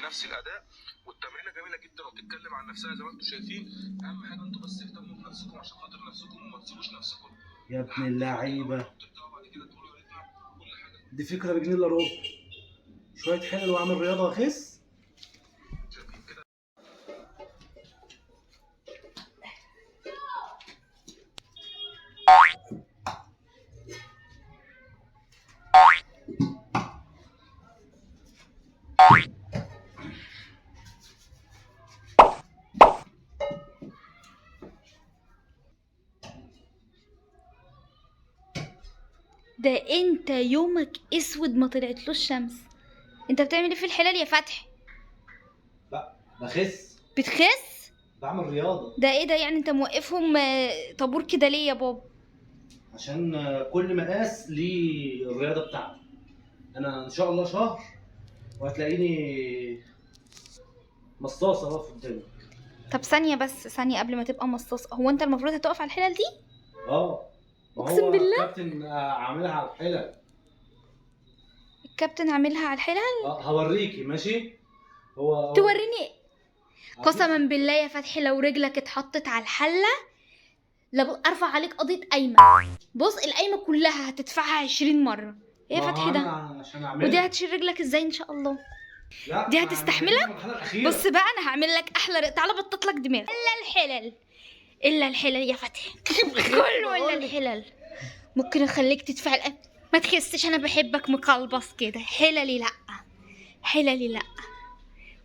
بنفس الاداء، والتمرينه جميله جدا وبتتكلم عن نفسها زي ما انتم شايفين. اهم حاجه انتوا بس اهتموا بنفسكم عشان خاطر نفسكم وما تسيبوش نفسكم يا ابن اللعيبه. بعد كده تقولوا يا ريتنا كل حاجه. دي فكره بجنيه الا ربع. شويه حلل واعمل رياضه واخس. شايفين كده. ده انت يومك اسود ما طلعتلوش شمس. انت بتعمل ايه في الحلال يا فتحي؟ لا بخس. بتخس؟ بعمل رياضه. ده ايه ده يعني انت موقفهم طابور كده ليه يا بابا؟ عشان كل مقاس ليه الرياضه بتاعته. انا ان شاء الله شهر وهتلاقيني مصاصه اهو قدامك. طب ثانيه بس، ثانيه قبل ما تبقى مصاص، هو انت المفروض هتقف على الحلال دي؟ اه. اقسم بالله الكابتن عاملها على الحلل. الكابتن عاملها على الحلال؟ هوريكي ماشي. هو توريني؟ قسما بالله يا فتحي لو رجلك اتحطت على الحله ارفع عليك قضيه قايمه. بص القايمه كلها هتدفعها 20 مره. ايه يا فتحي ده؟ ودي هتشيل رجلك ازاي ان شاء الله؟ لا دي هتستحملك؟ بص بقى انا هعمل لك احلى تعالى بطط لك دماغ. الا الحلل يا فتحي كله الا الحلل. ممكن اخليك تدفع ما تخسش، انا بحبك مقلبص كده. حللي لا، حللي لا،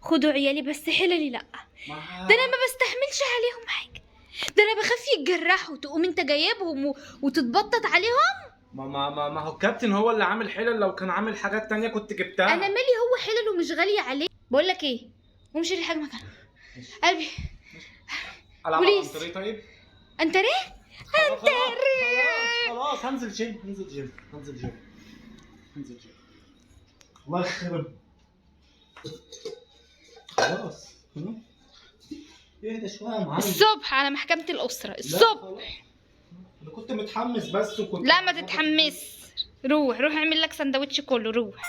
خدوا عيالي بس حللي لا. ده انا ما بستحملش عليهم حاجه، ده انا بخاف يتجرحوا تقوم انت جايبهم وتتبطط عليهم. ما هو الكابتن هو اللي عامل حلل. لو كان عامل حاجات تانية كنت جبتها. انا مالي، هو حلل ومش غاليه عليه. بقول لك ايه، قوم شيل الحاجه مكانها. قلبي بوليس. طيب انت ريه؟ انت ريه؟ خلاص هنزل جيم. الله يخرب. خلاص اهدى شويه يا معلم. الصبح على محكمه الاسره الصبح. انا كنت متحمس بس وكنت لا ما تتحمس، روح اعمل لك سندوتش كله روح.